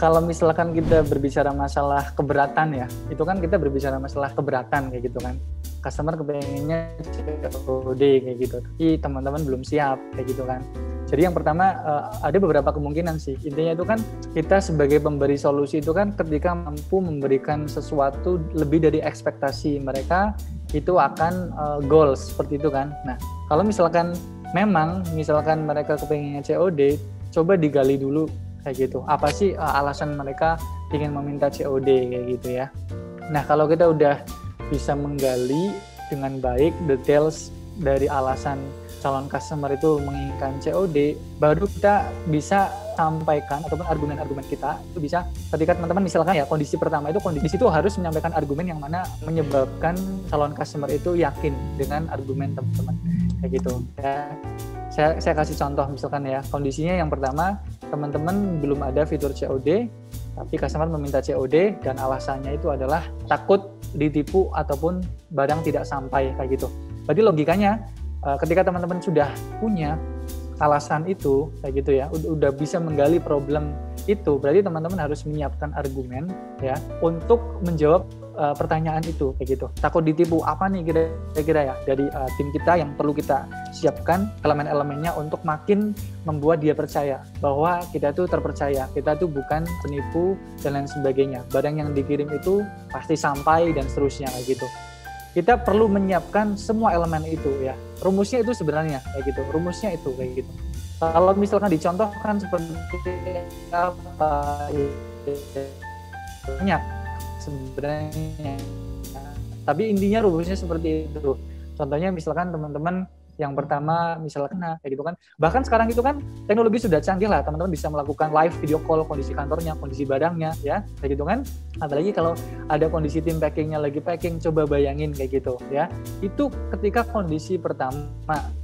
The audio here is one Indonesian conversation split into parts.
kalau misalkan kita berbicara masalah keberatan ya, itu kan kita berbicara masalah keberatan kayak gitu kan. Customer kepengennya COD kayak gitu, tapi teman-teman belum siap kayak gitu kan. Jadi yang pertama ada beberapa kemungkinan sih. Intinya itu kan kita sebagai pemberi solusi itu kan ketika mampu memberikan sesuatu lebih dari ekspektasi mereka, itu akan goals seperti itu kan. Nah, kalau misalkan mereka kepengennya COD, coba digali dulu kayak gitu. Apa sih alasan mereka ingin meminta COD kayak gitu ya. Nah, kalau kita udah bisa menggali dengan baik details dari alasan calon customer itu menginginkan COD, baru kita bisa sampaikan ataupun argumen-argumen kita itu bisa ketika teman-teman misalkan ya kondisi pertama itu kondisi itu harus menyampaikan argumen yang mana menyebabkan calon customer itu yakin dengan argumen teman-teman kayak gitu ya. Saya kasih contoh misalkan ya, kondisinya yang pertama teman-teman belum ada fitur COD tapi customer meminta COD dan alasannya itu adalah takut ditipu ataupun barang tidak sampai kayak gitu. Berarti logikanya ketika teman-teman sudah punya alasan itu kayak gitu ya, udah bisa menggali problem itu, berarti teman-teman harus menyiapkan argumen ya untuk menjawab pertanyaan itu kayak gitu. Takut ditipu apa nih kira-kira ya dari tim kita yang perlu kita siapkan elemen-elemennya untuk makin membuat dia percaya bahwa kita tuh terpercaya, kita tuh bukan penipu dan lain sebagainya. Barang yang dikirim itu pasti sampai dan seterusnya kayak gitu. Kita perlu menyiapkan semua elemen itu ya. Rumusnya itu sebenarnya kayak gitu. Rumusnya itu kayak gitu. Kalau misalkan dicontohkan seperti apa banyak sebenarnya. Tapi intinya rumusnya seperti itu. Contohnya misalkan teman-teman yang pertama misalkan kayak gitu kan. Bahkan sekarang itu kan teknologi sudah canggih lah, teman-teman bisa melakukan live video call kondisi kantornya, kondisi barangnya ya, kayak gitu kan. Apalagi kalau ada kondisi tim packingnya lagi packing, coba bayangin kayak gitu ya. Itu ketika kondisi pertama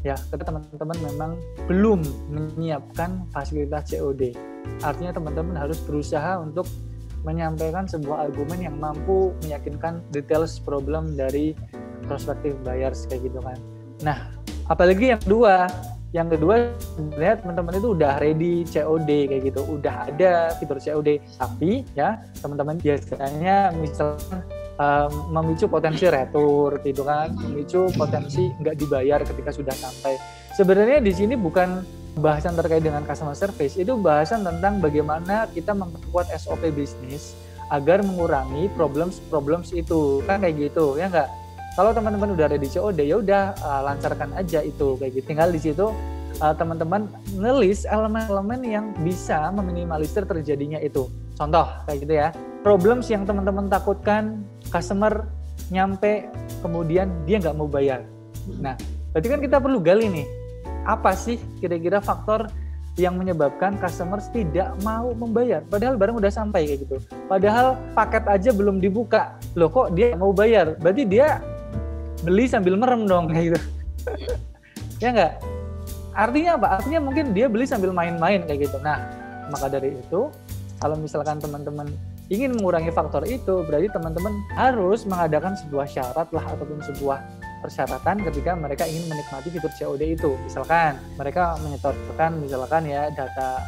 ya, ketika teman-teman memang belum menyiapkan fasilitas COD. Artinya teman-teman harus berusaha untuk menyampaikan sebuah argumen yang mampu meyakinkan details problem dari prospective buyers kayak gitu kan. Nah, apalagi yang kedua sebenarnya teman-teman itu udah ready COD kayak gitu, udah ada fitur COD, tapi ya teman-teman biasanya misalnya memicu potensi retur gitu kan, memicu potensi nggak dibayar ketika sudah sampai. Sebenarnya di sini bukan bahasan terkait dengan customer service, itu bahasan tentang bagaimana kita memperkuat SOP bisnis agar mengurangi problems itu kan kayak gitu ya nggak. Kalau teman-teman udah ready COD ya udah lancarkan aja itu kayak gitu. Tinggal di situ teman-teman ngelis elemen-elemen yang bisa meminimalisir terjadinya itu. Contoh kayak gitu ya. Problems yang teman-teman takutkan customer nyampe kemudian dia nggak mau bayar. Nah, berarti kan kita perlu gali nih. Apa sih kira-kira faktor yang menyebabkan customers tidak mau membayar? Padahal barang udah sampai kayak gitu. Padahal paket aja belum dibuka. Loh kok dia mau bayar? Berarti dia beli sambil merem dong kayak gitu. Ya enggak? Artinya apa? Artinya mungkin dia beli sambil main-main kayak gitu. Nah, maka dari itu kalau misalkan teman-teman ingin mengurangi faktor itu, berarti teman-teman harus mengadakan sebuah syarat lah ataupun sebuah persyaratan ketika mereka ingin menikmati fitur COD itu. Misalkan mereka menyetorkan misalkan ya data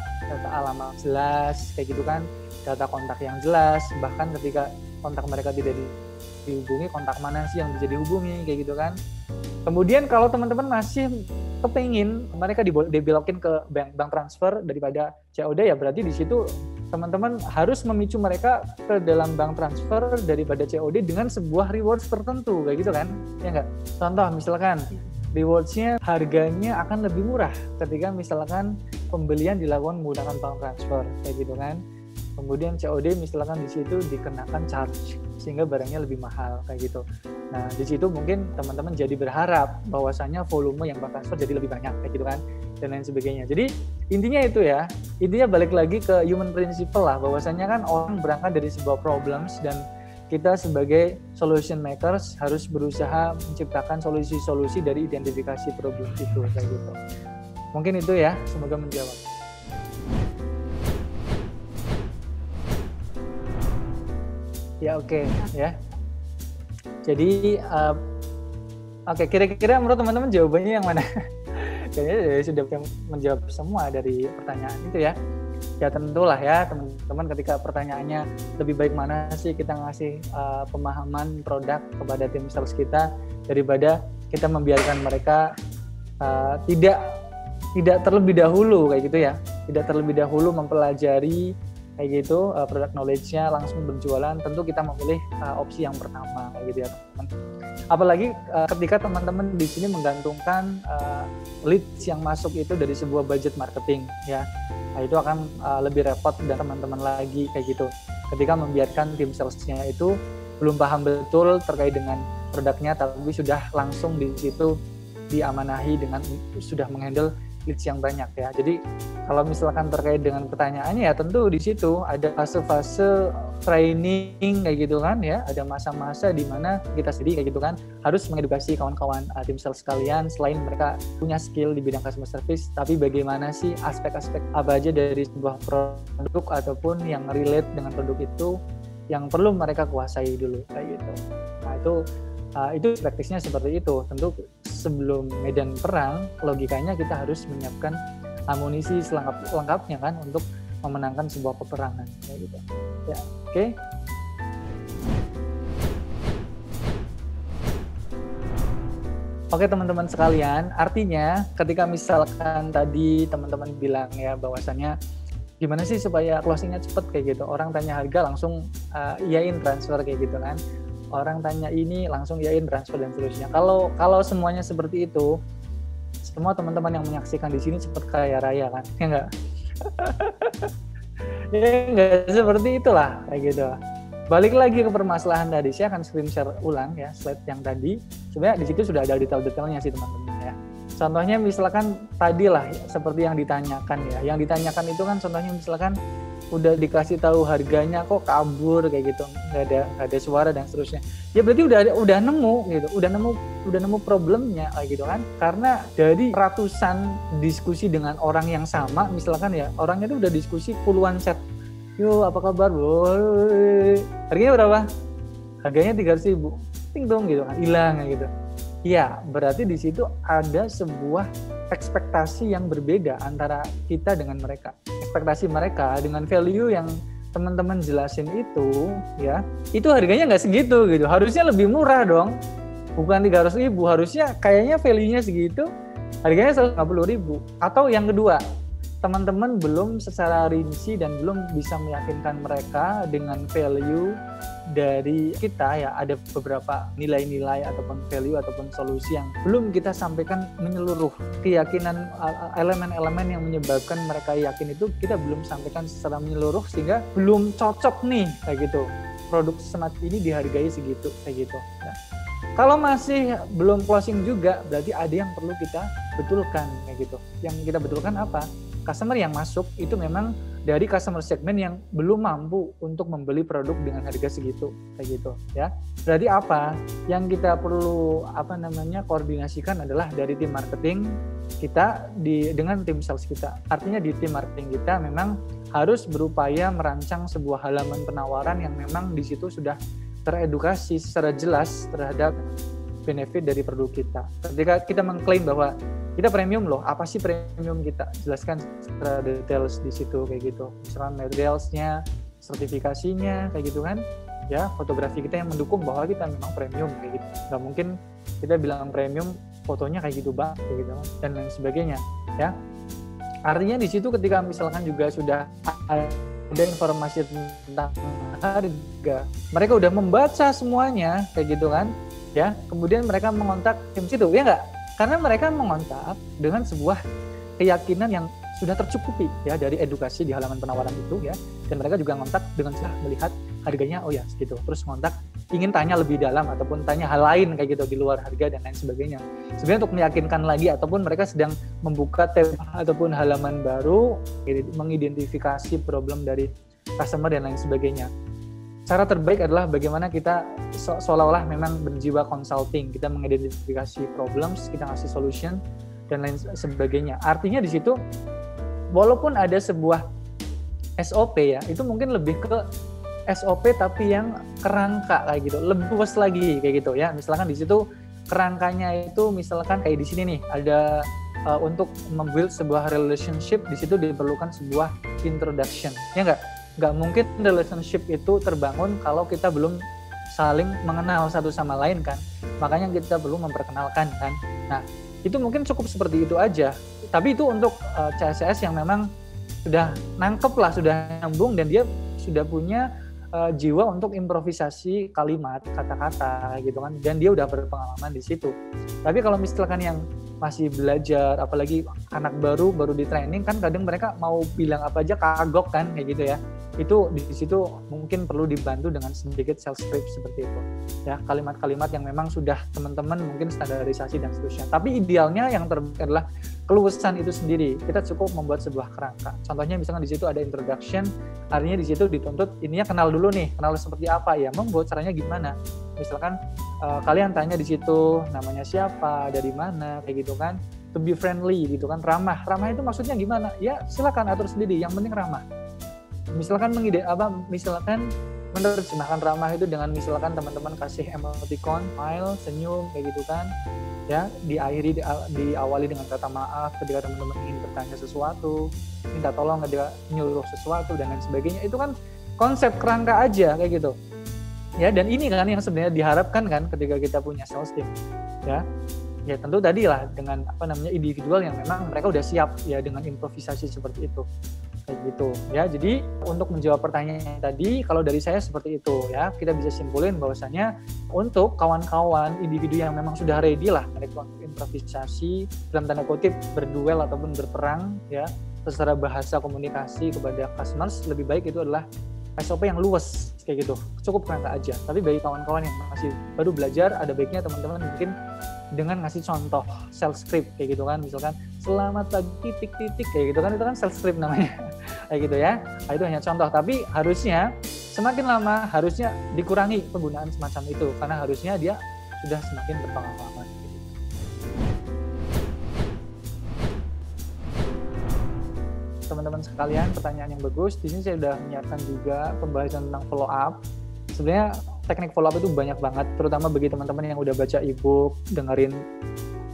alamat jelas kayak gitu kan, data kontak yang jelas, bahkan ketika kontak mereka tidak dihubungi, kontak mana sih yang bisa dihubungi kayak gitu kan. Kemudian kalau teman-teman masih kepingin mereka dibelokin ke bank transfer daripada COD, ya berarti di situ teman-teman harus memicu mereka ke dalam bank transfer daripada COD dengan sebuah rewards tertentu kayak gitu kan, ya enggak? Contoh misalkan rewards-nya harganya akan lebih murah ketika misalkan pembelian dilakukan menggunakan bank transfer kayak gitu kan. Kemudian COD misalkan di situ dikenakan charge sehingga barangnya lebih mahal kayak gitu. Nah, di situ mungkin teman-teman jadi berharap bahwasanya volume yang bank transfer jadi lebih banyak kayak gitu kan dan lain sebagainya. Jadi intinya itu ya, intinya balik lagi ke human principle lah, bahwasanya kan orang berangkat dari sebuah problems dan kita sebagai solution makers harus berusaha menciptakan solusi-solusi dari identifikasi problem itu kayak gitu. Mungkin itu ya, semoga menjawab. Ya oke. Ya. Jadi oke, kira-kira menurut teman-teman jawabannya yang mana? Kayaknya sudah menjawab semua dari pertanyaan itu ya. Ya tentulah ya teman-teman, ketika pertanyaannya lebih baik mana sih kita ngasih pemahaman produk kepada tim sales kita daripada kita membiarkan mereka tidak terlebih dahulu kayak gitu ya, tidak terlebih dahulu mempelajari kayak gitu product knowledge-nya langsung berjualan. Tentu kita memilih opsi yang pertama kayak gitu ya teman-teman. Apalagi ketika teman-teman di sini menggantungkan leads yang masuk itu dari sebuah budget marketing ya. Nah, itu akan lebih repot dan teman-teman lagi kayak gitu. Ketika membiarkan tim salesnya itu belum paham betul terkait dengan produknya, tapi sudah langsung di situ diamanahi dengan sudah menghandle leads yang banyak ya. Jadi kalau misalkan terkait dengan pertanyaannya ya tentu di situ ada fase-fase training kayak gitu kan ya, ada masa-masa di mana kita sendiri kayak gitu kan harus mengedukasi kawan-kawan tim sales kalian. Selain mereka punya skill di bidang customer service, tapi bagaimana sih aspek-aspek apa aja dari sebuah produk ataupun yang relate dengan produk itu yang perlu mereka kuasai dulu kayak gitu. Nah itu praktisnya seperti itu. Tentu sebelum medan perang, logikanya kita harus menyiapkan amunisi selengkapnya kan untuk memenangkan sebuah peperangan kayak gitu. Ya, oke. Oke teman-teman sekalian, artinya ketika misalkan tadi teman-teman bilang ya bahwasannya gimana sih supaya closingnya cepet kayak gitu, orang tanya harga langsung iyain transfer kayak gitu kan, orang tanya ini langsung iyain transfer dan seterusnya. Kalau semuanya seperti itu, semua teman-teman yang menyaksikan di sini seperti kaya raya kan, ya enggak? Ya enggak seperti itulah kayak gitu. Balik lagi ke permasalahan tadi, saya akan screen share ulang ya slide yang tadi. Sebenarnya di situ sudah ada detail-detailnya sih teman-teman ya. Contohnya misalkan tadi lah seperti yang ditanyakan ya. Yang ditanyakan itu kan contohnya misalkan udah dikasih tahu harganya kok kabur kayak gitu, nggak ada suara dan seterusnya. Ya berarti udah nemu gitu, udah nemu problemnya kayak gitu kan. Karena dari ratusan diskusi dengan orang yang sama, misalkan ya orangnya itu udah diskusi puluhan chat. Yo apa kabar boy? Harganya berapa? Harganya 300.000. Ting dong gitu kan, hilang gitu. Iya, berarti di situ ada sebuah ekspektasi yang berbeda antara kita dengan mereka. Ekspektasi mereka dengan value yang teman-teman jelasin itu, ya, itu harganya nggak segitu gitu. Harusnya lebih murah dong, bukan 300.000. Harusnya kayaknya value-nya segitu, harganya 150.000. Atau yang kedua, teman-teman belum secara rinci dan belum bisa meyakinkan mereka dengan value dari kita ya, ada beberapa nilai-nilai ataupun value ataupun solusi yang belum kita sampaikan menyeluruh. Keyakinan elemen-elemen yang menyebabkan mereka yakin itu kita belum sampaikan secara menyeluruh sehingga belum cocok nih kayak gitu. Produk smart ini dihargai segitu kayak gitu. Ya. Kalau masih belum closing juga berarti ada yang perlu kita betulkan kayak gitu. Yang kita betulkan apa? Customer yang masuk itu memang dari customer segmen yang belum mampu untuk membeli produk dengan harga segitu kayak gitu ya. Berarti apa yang kita perlu koordinasikan adalah dari tim marketing kita dengan tim sales kita. Artinya di tim marketing kita memang harus berupaya merancang sebuah halaman penawaran yang memang di situ sudah teredukasi secara jelas terhadap benefit dari produk kita. Ketika kita mengklaim bahwa kita premium loh, apa sih premium kita? Jelaskan secara details di situ kayak gitu. Misalkan materialsnya, sertifikasinya kayak gitu kan. Ya, fotografi kita yang mendukung bahwa kita memang premium kayak gitu. Gak mungkin kita bilang premium, fotonya kayak gitu bang, kayak gitu dan lain sebagainya. Ya, artinya di situ ketika misalkan juga sudah ada informasi tentang harga, mereka udah membaca semuanya kayak gitu kan. Ya, kemudian mereka mengontak tim situ, ya nggak? Karena mereka mengontak dengan sebuah keyakinan yang sudah tercukupi ya dari edukasi di halaman penawaran itu ya, dan mereka juga ngontak dengan sudah melihat harganya oh ya segitu, terus ngontak ingin tanya lebih dalam ataupun tanya hal lain kayak gitu di luar harga dan lain sebagainya. Sebenarnya untuk meyakinkan lagi ataupun mereka sedang membuka tab ataupun halaman baru mengidentifikasi problem dari customer dan lain sebagainya. Cara terbaik adalah bagaimana kita seolah-olah memang berjiwa consulting, kita mengidentifikasi problems, kita ngasih solution dan lain sebagainya. Artinya di situ walaupun ada sebuah SOP ya, itu mungkin lebih ke SOP tapi yang kerangka kayak gitu, lebih luas lagi kayak gitu ya. Misalkan di situ kerangkanya itu misalkan kayak di sini nih ada untuk membuild sebuah relationship, di situ diperlukan sebuah introduction, ya nggak mungkin relationship itu terbangun kalau kita belum saling mengenal satu sama lain kan, makanya kita perlu memperkenalkan kan. Nah itu mungkin cukup seperti itu aja, tapi itu untuk CSCS yang memang sudah nangkep lah, sudah nyambung, dan dia sudah punya jiwa untuk improvisasi kalimat, kata-kata gitu kan, dan dia udah berpengalaman di situ. Tapi kalau misalkan yang masih belajar, apalagi anak baru di training kan, kadang mereka mau bilang apa aja kagok kan, kayak gitu ya. Itu di situ mungkin perlu dibantu dengan sedikit self script seperti itu ya, kalimat-kalimat yang memang sudah teman-teman mungkin standarisasi dan seterusnya. Tapi idealnya yang terbaik adalah keluasan itu sendiri. Kita cukup membuat sebuah kerangka. Contohnya misalkan di situ ada introduction, artinya di situ dituntut ininya kenal dulu nih, kenal seperti apa ya, membuat caranya gimana. Misalkan kalian tanya di situ namanya siapa, dari mana, kayak gitu kan. To be friendly gitu kan, ramah itu maksudnya gimana? Ya silakan atur sendiri, yang penting ramah. Misalkan misalkan menerjemahkan ramah itu dengan misalkan teman-teman kasih emoticon, smile, senyum kayak gitu kan. Ya, diawali dengan kata maaf ketika teman-teman ingin bertanya sesuatu, minta tolong ketika nyuruh sesuatu dan lain sebagainya. Itu kan konsep kerangka aja kayak gitu. Ya, dan ini kan yang sebenarnya diharapkan kan ketika kita punya sales team. Ya tentu tadi lah dengan individual yang memang mereka udah siap ya dengan improvisasi seperti itu. Kayak gitu ya. Jadi untuk menjawab pertanyaan tadi, kalau dari saya seperti itu ya, kita bisa simpulin bahwasanya untuk kawan-kawan individu yang memang sudah ready lah mereka untuk improvisasi dalam tanda kutip berduel ataupun berperang ya secara bahasa komunikasi kepada customers, lebih baik itu adalah SOP yang luas kayak gitu, cukup kerangka aja. Tapi bagi kawan-kawan yang masih baru belajar, ada baiknya teman-teman mungkin dengan ngasih contoh sales script kayak gitu kan, misalkan selamat pagi titik-titik kayak gitu kan, itu kan sales script namanya kayak gitu ya. Nah, itu hanya contoh, tapi harusnya semakin lama harusnya dikurangi penggunaan semacam itu karena harusnya dia sudah semakin berpengalaman. Teman-teman sekalian, pertanyaan yang bagus. Di sini saya sudah menyiapkan juga pembahasan tentang follow up. Sebenarnya teknik follow up itu banyak banget, terutama bagi teman-teman yang udah baca ebook, dengerin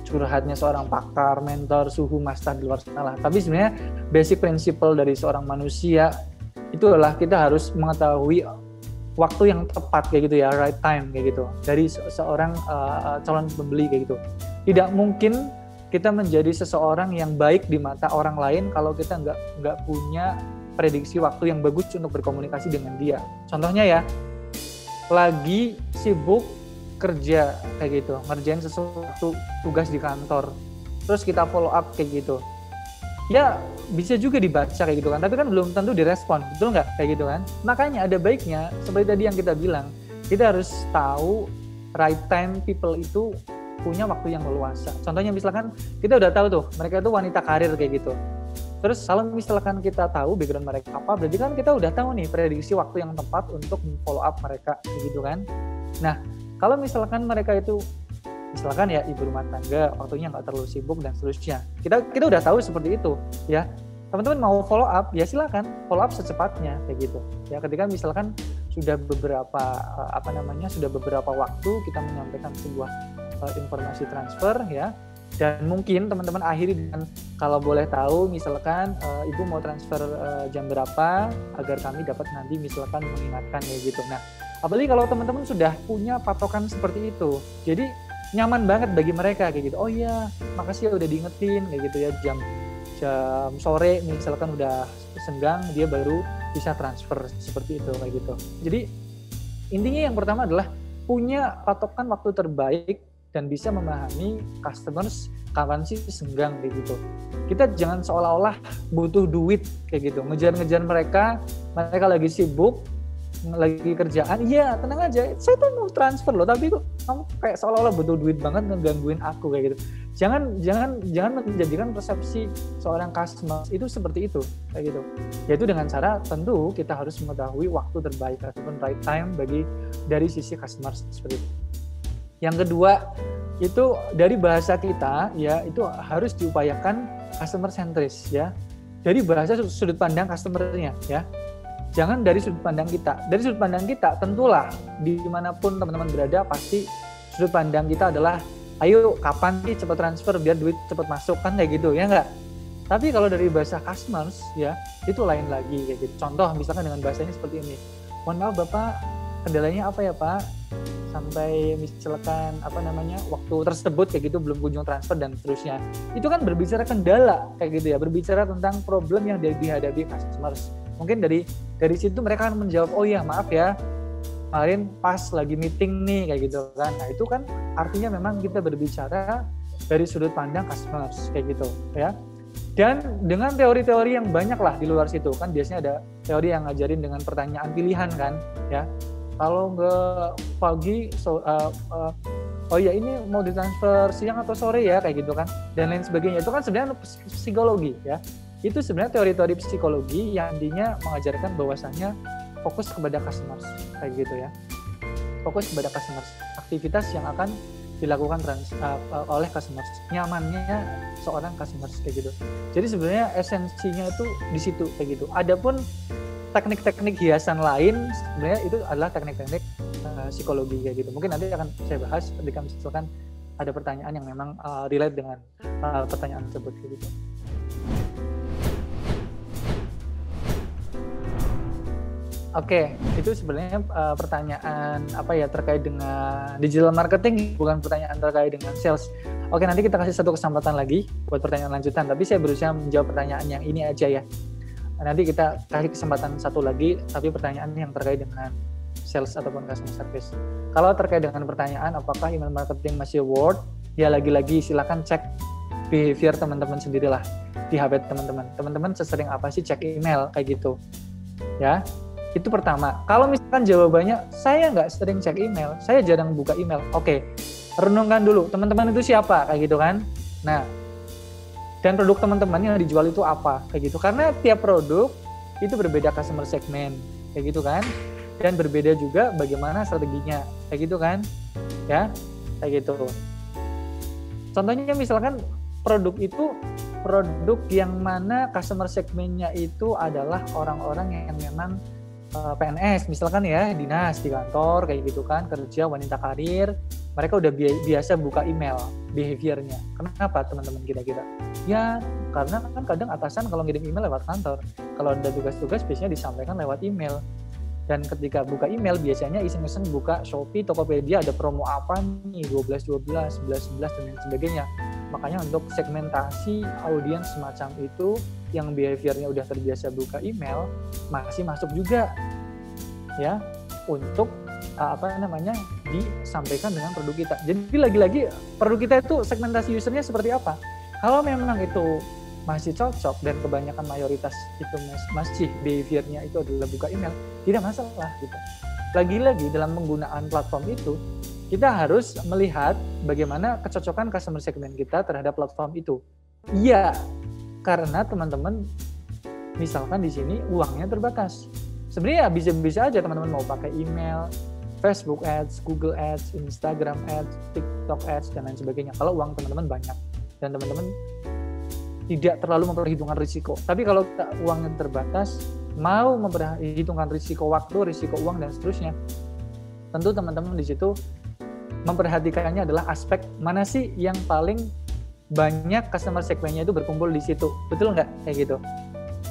curhatnya seorang pakar, mentor, suhu, master di luar sana lah. Tapi sebenarnya basic principle dari seorang manusia itu adalah kita harus mengetahui waktu yang tepat kayak gitu ya, right time kayak gitu. Dari seorang calon pembeli kayak gitu. Tidak mungkin kita menjadi seseorang yang baik di mata orang lain kalau kita nggak punya prediksi waktu yang bagus untuk berkomunikasi dengan dia. Contohnya ya, lagi sibuk kerja kayak gitu, ngerjain sesuatu tugas di kantor, terus kita follow up kayak gitu. Ya bisa juga dibaca kayak gitu kan, tapi kan belum tentu direspon, betul nggak kayak gitu kan? Makanya ada baiknya seperti tadi yang kita bilang, kita harus tahu right time people itu punya waktu yang leluasa. Contohnya misalkan kita udah tahu tuh mereka itu wanita karir kayak gitu. Terus kalau misalkan kita tahu background mereka apa, berarti kan kita udah tahu nih prediksi waktu yang tepat untuk follow up mereka kayak gitu kan. Nah kalau misalkan mereka itu misalkan ya ibu rumah tangga, waktunya nggak terlalu sibuk dan seterusnya, kita udah tahu seperti itu ya. Teman-teman mau follow up ya silakan follow up secepatnya kayak gitu ya. Ketika misalkan sudah beberapa sudah beberapa waktu kita menyampaikan sebuah informasi transfer ya, dan mungkin teman-teman akhiri dengan kalau boleh tahu misalkan ibu mau transfer jam berapa agar kami dapat nanti misalkan mengingatkan ya gitu. Nah apalagi kalau teman-teman sudah punya patokan seperti itu, jadi nyaman banget bagi mereka kayak gitu. Oh iya makasih ya udah diingetin kayak gitu ya, jam sore misalkan udah senggang dia baru bisa transfer seperti itu kayak gitu. Jadi intinya yang pertama adalah punya patokan waktu terbaik dan bisa memahami customers kapan sih senggang kayak gitu. Kita jangan seolah-olah butuh duit kayak gitu, ngejar-ngejar mereka lagi sibuk, lagi kerjaan, iya tenang aja, saya tuh mau transfer loh, tapi kok kamu kayak seolah-olah butuh duit banget ngegangguin aku kayak gitu. Jangan menjadikan persepsi seorang customer itu seperti itu kayak gitu. Yaitu dengan cara tentu kita harus mengetahui waktu terbaik ataupun right time dari sisi customer seperti itu. Yang kedua itu dari bahasa kita ya, itu harus diupayakan customer centris ya. Jadi bahasa sudut pandang customer-nya ya. Jangan dari sudut pandang kita. Dari sudut pandang kita tentulah dimanapun teman-teman berada pasti sudut pandang kita adalah ayo kapan sih cepat transfer biar duit cepat masuk, kan kayak gitu ya nggak? Tapi kalau dari bahasa customers ya itu lain lagi kayak gitu. Contoh misalkan dengan bahasanya seperti ini, mohon maaf Bapak, kendalanya apa ya Pak? Sampai misalkan waktu tersebut kayak gitu belum kunjung transfer dan seterusnya. Itu kan berbicara kendala kayak gitu ya, berbicara tentang problem yang dihadapi customers. Mungkin dari situ mereka akan menjawab, oh iya maaf ya, kemarin pas lagi meeting nih kayak gitu kan. Nah itu kan artinya memang kita berbicara dari sudut pandang customers kayak gitu ya. Dan dengan teori-teori yang banyak lah di luar situ kan, biasanya ada teori yang ngajarin dengan pertanyaan pilihan kan ya. Kalau nggak pagi, oh ya ini mau ditransfer siang atau sore ya kayak gitu kan, dan lain sebagainya. Itu kan sebenarnya psikologi ya. Itu sebenarnya teori-teori psikologi yang intinya mengajarkan bahwasannya fokus kepada customers kayak gitu ya. Fokus kepada customers, aktivitas yang akan dilakukan oleh customers, nyamannya seorang customers kayak gitu. Jadi sebenarnya esensinya itu di situ kayak gitu. Adapun teknik-teknik hiasan lain sebenarnya itu adalah teknik-teknik psikologi kayak gitu. Mungkin nanti akan saya bahas ketika misalkan ada pertanyaan yang memang relate dengan pertanyaan tersebut kayak gitu. Oke, itu sebenarnya pertanyaan terkait dengan digital marketing, bukan pertanyaan terkait dengan sales. Oke, nanti kita kasih satu kesempatan lagi buat pertanyaan lanjutan, tapi saya berusaha menjawab pertanyaan yang ini aja ya. Nanti kita kasih kesempatan satu lagi, tapi pertanyaan yang terkait dengan sales ataupun customer service. Kalau terkait dengan pertanyaan apakah email marketing masih worth, ya lagi-lagi silakan cek behavior teman-teman sendirilah di HP teman-teman. Teman-teman sesering apa sih cek email kayak gitu, ya. Itu pertama. Kalau misalkan jawabannya saya nggak sering cek email, saya jarang buka email. Oke, renungkan dulu teman-teman itu siapa kayak gitu kan. Nah, dan produk teman-teman yang dijual itu apa kayak gitu. Karena tiap produk itu berbeda customer segment kayak gitu kan. Dan berbeda juga bagaimana strateginya kayak gitu kan. Ya, kayak gitu. Contohnya misalkan produk itu produk yang mana customer segmentnya itu adalah orang-orang yang memang PNS misalkan ya, dinas di kantor kayak gitu kan, kerja, wanita karir, mereka udah biasa buka email behaviornya. Kenapa teman-teman kira-kira? Ya karena kan kadang atasan kalau ngirim email lewat kantor, kalau ada tugas-tugas biasanya disampaikan lewat email. Dan ketika buka email biasanya iseng-iseng buka Shopee, Tokopedia ada promo apa nih, 12-12, 11-11 dan lain sebagainya. Makanya untuk segmentasi audiens semacam itu yang behaviornya udah terbiasa buka email masih masuk juga ya untuk disampaikan dengan produk kita. Jadi lagi-lagi produk kita itu segmentasi usernya seperti apa. Kalau memang itu masih cocok dan kebanyakan mayoritas itu masih behaviornya itu adalah buka email, tidak masalah gitu. Lagi-lagi dalam penggunaan platform itu kita harus melihat bagaimana kecocokan customer segment kita terhadap platform itu. Iya, karena teman-teman misalkan di sini uangnya terbatas. Sebenarnya bisa-bisa aja teman-teman mau pakai email, Facebook Ads, Google Ads, Instagram Ads, TikTok Ads dan lain sebagainya. Kalau uang teman-teman banyak dan teman-teman tidak terlalu memperhitungkan risiko. Tapi kalau uangnya terbatas, mau memperhitungkan risiko waktu, risiko uang dan seterusnya, tentu teman-teman di situ memperhatikannya adalah aspek mana sih yang paling banyak customer segmentnya itu berkumpul di situ. Betul nggak kayak gitu?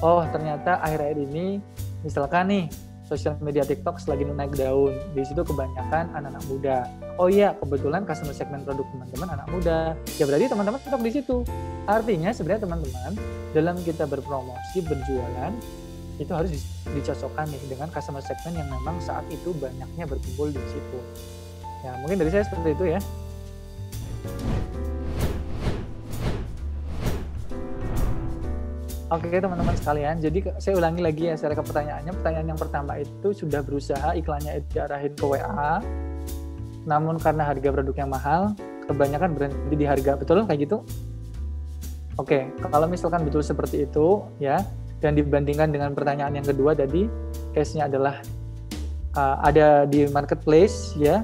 Oh ternyata akhir-akhir ini misalkan nih sosial media TikTok lagi naik daun, di situ kebanyakan anak-anak muda. Oh iya, kebetulan customer segmen produk teman-teman anak muda. Ya berarti teman-teman TikTok di situ. Artinya sebenarnya teman-teman dalam kita berpromosi, berjualan itu harus dicocokkan nih dengan customer segmen yang memang saat itu banyaknya berkumpul di situ. Ya mungkin dari saya seperti itu ya. Oke teman-teman sekalian, jadi saya ulangi lagi ya secara pertanyaannya. Pertanyaan yang pertama itu sudah berusaha iklannya diarahin ke WA, namun karena harga produknya mahal, kebanyakan berhenti di harga, betul kayak gitu? Oke, kalau misalkan betul seperti itu ya, dan dibandingkan dengan pertanyaan yang kedua tadi, case-nya adalah ada di marketplace ya,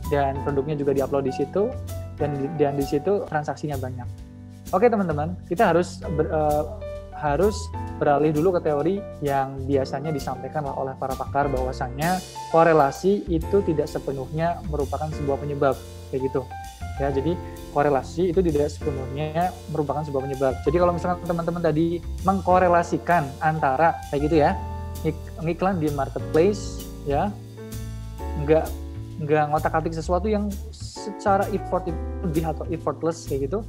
dan produknya juga diupload di situ, dan di situ transaksinya banyak. Oke teman-teman, kita harus beralih dulu ke teori yang biasanya disampaikan oleh para pakar bahwasannya korelasi itu tidak sepenuhnya merupakan sebuah penyebab kayak gitu. Ya, jadi korelasi itu tidak sepenuhnya merupakan sebuah penyebab. Jadi kalau misalkan teman-teman tadi mengkorelasikan antara kayak gitu ya, iklan di marketplace ya, nggak ngotak-atik sesuatu yang secara effort lebih atau effortless kayak gitu,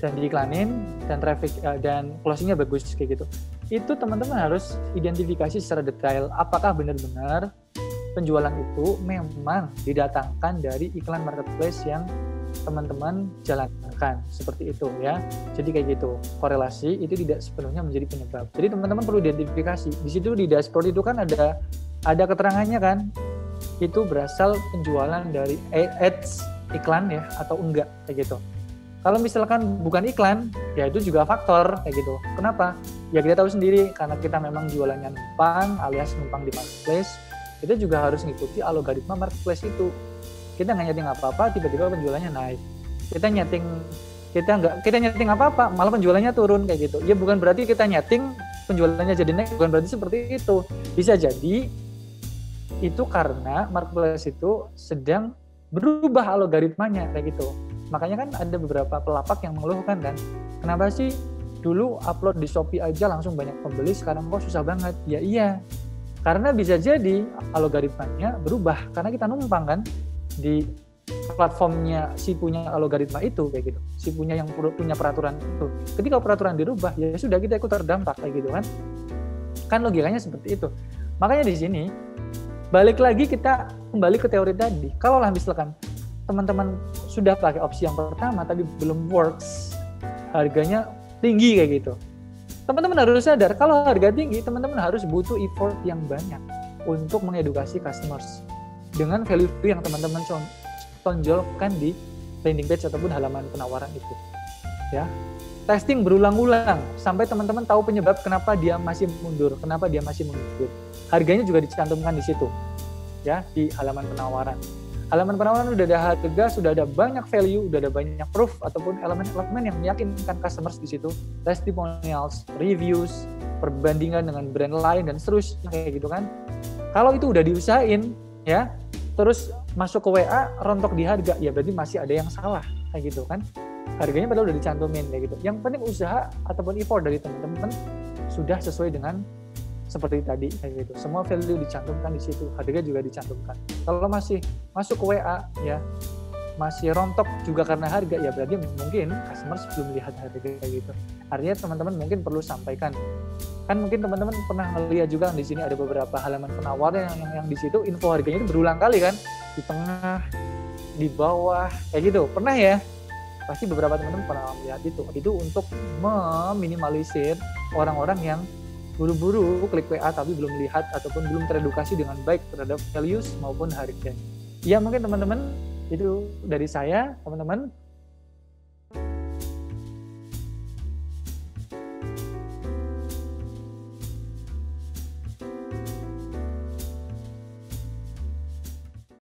dan diiklanin dan traffic dan closingnya bagus kayak gitu. Itu teman-teman harus identifikasi secara detail apakah benar-benar penjualan itu memang didatangkan dari iklan marketplace yang teman-teman jalankan, seperti itu ya. Jadi kayak gitu, korelasi itu tidak sepenuhnya menjadi penyebab. Jadi teman-teman perlu identifikasi. Di situ di dashboard itu kan ada keterangannya kan, itu berasal penjualan dari ads, iklan ya atau enggak kayak gitu. Kalau misalkan bukan iklan, ya itu juga faktor kayak gitu. Kenapa? Ya kita tahu sendiri, karena kita memang jualannya numpang alias numpang di marketplace, kita juga harus ngikuti algoritma marketplace itu. Kita nggak nyeting apa-apa, tiba-tiba penjualannya naik. Kita nyeting apa-apa, malah penjualannya turun kayak gitu. Ya bukan berarti kita nyeting penjualannya jadi naik, bukan berarti seperti itu. Bisa jadi itu karena marketplace itu sedang berubah algoritmanya kayak gitu. Makanya kan ada beberapa pelapak yang mengeluhkan kan, kenapa sih dulu upload di Shopee aja langsung banyak pembeli, sekarang kok susah banget? Ya iya, karena bisa jadi algoritmanya berubah karena kita numpang kan di platformnya si punya algoritma itu kayak gitu, si punya yang punya peraturan itu. Ketika peraturan dirubah, ya sudah kita ikut terdampak kayak gitu kan. Kan logikanya seperti itu. Makanya di sini balik lagi kita kembali ke teori tadi. Kalau lah misalkan teman-teman sudah pakai opsi yang pertama tapi belum works, harganya tinggi kayak gitu. Teman-teman harus sadar kalau harga tinggi, teman-teman harus butuh effort yang banyak untuk mengedukasi customers dengan value yang teman-teman tonjolkan di landing page ataupun halaman penawaran itu. Ya, testing berulang-ulang sampai teman-teman tahu penyebab kenapa dia masih mundur, kenapa dia masih mundur. Harganya juga dicantumkan di situ, ya, di halaman penawaran. Halaman penawaran sudah ada harga, sudah ada banyak value, sudah ada banyak proof ataupun elemen-elemen yang meyakinkan customers di situ, testimonials, reviews, perbandingan dengan brand lain dan seterusnya kayak gitu kan. Kalau itu udah diusahain, ya, terus masuk ke WA rontok di harga, ya berarti masih ada yang salah kayak gitu kan. Harganya padahal udah dicantumin kayak gitu. Yang penting usaha ataupun effort dari teman-teman sudah sesuai dengan seperti tadi kayak gitu. Semua value dicantumkan di situ, harga juga dicantumkan. Kalau masih masuk ke WA ya masih rontok juga karena harga, ya berarti mungkin customer belum lihat harga kayak gitu. Artinya teman-teman mungkin perlu sampaikan. Kan mungkin teman-teman pernah melihat juga di sini ada beberapa halaman penawaran yang di situ info harganya itu berulang kali kan, di tengah, di bawah kayak gitu. Pernah ya? Pasti beberapa teman-teman pernah melihat itu. Itu untuk meminimalisir orang-orang yang buru-buru klik WA tapi belum lihat ataupun belum teredukasi dengan baik terhadap values maupun harga. Ya mungkin teman-teman itu dari saya, teman-teman.